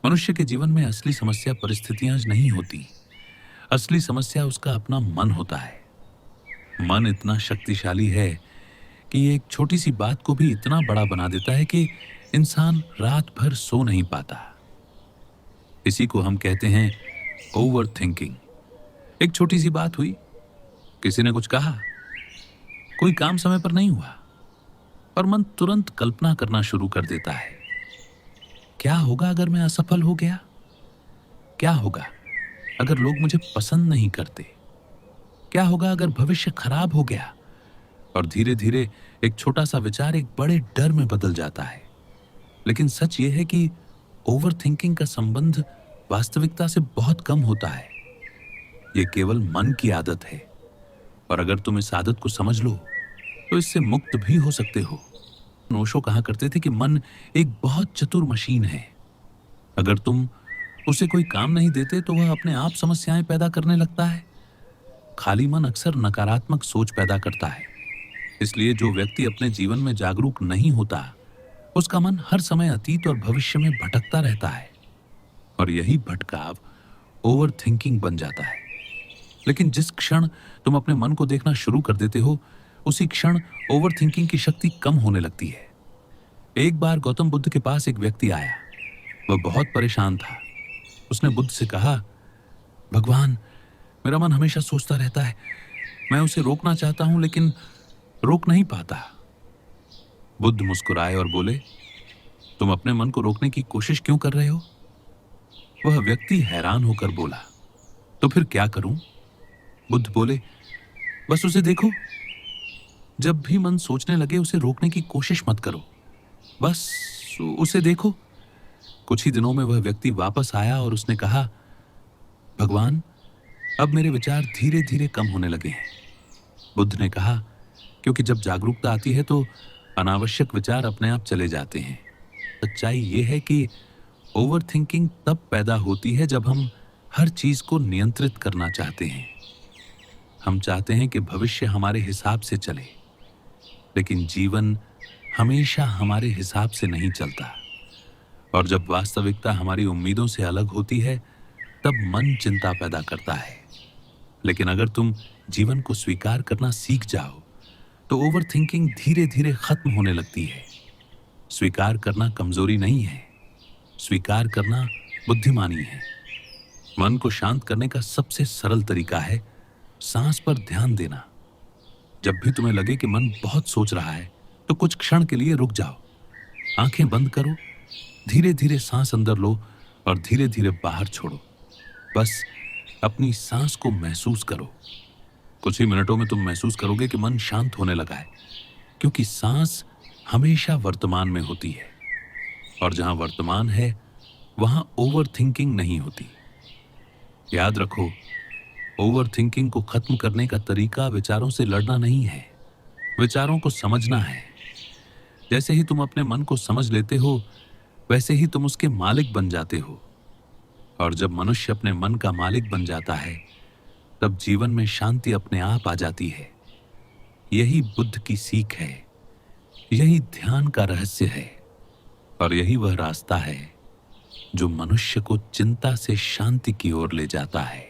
मनुष्य के जीवन में असली समस्या परिस्थितियां नहीं होती। असली समस्या उसका अपना मन होता है। मन इतना शक्तिशाली है कि ये एक छोटी सी बात को भी इतना बड़ा बना देता है कि इंसान रात भर सो नहीं पाता। इसी को हम कहते हैं ओवर थिंकिंग। एक छोटी सी बात हुई, किसी ने कुछ कहा, कोई काम समय पर नहीं हुआ और मन तुरंत कल्पना करना शुरू कर देता है। क्या होगा अगर मैं असफल हो गया? क्या होगा अगर लोग मुझे पसंद नहीं करते? क्या होगा अगर भविष्य खराब हो गया? और धीरे धीरे एक छोटा सा विचार एक बड़े डर में बदल जाता है। लेकिन सच यह है कि ओवर थिंकिंग का संबंध वास्तविकता से बहुत कम होता है। यह केवल मन की आदत है, और अगर तुम इस आदत को समझ लो तो इससे मुक्त भी हो सकते हो। नोशो कहा करते थे कि मन एक बहुत चतुर मशीन है। अगर तुम उसे कोई काम नहीं देते तो वह अपने आप समस्याएं पैदा करने लगता है। खाली मन अक्सर नकारात्मक सोच पैदा करता है। इसलिए जो व्यक्ति अपने जीवन में जागरूक नहीं होता, उसका मन हर समय अतीत और भविष्य में भटकता रहता है, और यही भटकाव ओवर थिंकिंग बन जाता है। लेकिन जिस क्षण तुम अपने मन को देखना शुरू कर देते हो, उसी क्षण ओवर थिंकिंग की शक्ति कम होने लगती है। एक बार गौतम बुद्ध के पास एक व्यक्ति आया। वह बहुत परेशान था। उसने बुद्ध से कहा, भगवान, मेरा मन हमेशा सोचता रहता है। मैं उसे रोकना चाहता हूं लेकिन रोक नहीं पाता। बुद्ध मुस्कुराए और बोले, तुम अपने मन को रोकने की कोशिश क्यों कर रहे हो? वह व्यक्ति हैरान होकर बोला, तो फिर क्या करूं? बुद्ध बोले, बस उसे देखो। जब भी मन सोचने लगे उसे रोकने की कोशिश मत करो, बस उसे देखो। कुछ ही दिनों में वह व्यक्ति वापस आया और उसने कहा, भगवान, अब मेरे विचार धीरे धीरे कम होने लगे हैं। बुद्ध ने कहा, क्योंकि जब जागरूकता आती है तो अनावश्यक विचार अपने आप चले जाते हैं। सच्चाई यह है कि ओवर थिंकिंग तब पैदा होती है जब हम हर चीज को नियंत्रित करना चाहते हैं। हम चाहते हैं कि भविष्य हमारे हिसाब से चले, लेकिन जीवन हमेशा हमारे हिसाब से नहीं चलता। और जब वास्तविकता हमारी उम्मीदों से अलग होती है, तब मन चिंता पैदा करता है। लेकिन अगर तुम जीवन को स्वीकार करना सीख जाओ तो ओवर थिंकिंग धीरे धीरे खत्म होने लगती है। स्वीकार करना कमजोरी नहीं है, स्वीकार करना बुद्धिमानी है। मन को शांत करने का सबसे सरल तरीका है सांस पर ध्यान देना। जब भी तुम्हें लगे कि मन बहुत सोच रहा है तो कुछ क्षण के लिए रुक जाओ, आंखें बंद करो, धीरे धीरे सांस अंदर लो और धीरे धीरे बाहर छोड़ो। बस अपनी सांस को महसूस करो। कुछ ही मिनटों में तुम महसूस करोगे कि मन शांत होने लगा है, क्योंकि सांस हमेशा वर्तमान में होती है, और जहां वर्तमान है वहां ओवर थिंकिंग नहीं होती। याद रखो, ओवर थिंकिंग को खत्म करने का तरीका विचारों से लड़ना नहीं है, विचारों को समझना है। जैसे ही तुम अपने मन को समझ लेते हो, वैसे ही तुम उसके मालिक बन जाते हो। और जब मनुष्य अपने मन का मालिक बन जाता है, तब जीवन में शांति अपने आप आ जाती है। यही बुद्ध की सीख है, यही ध्यान का रहस्य है, और यही वह रास्ता है जो मनुष्य को चिंता से शांति की ओर ले जाता है।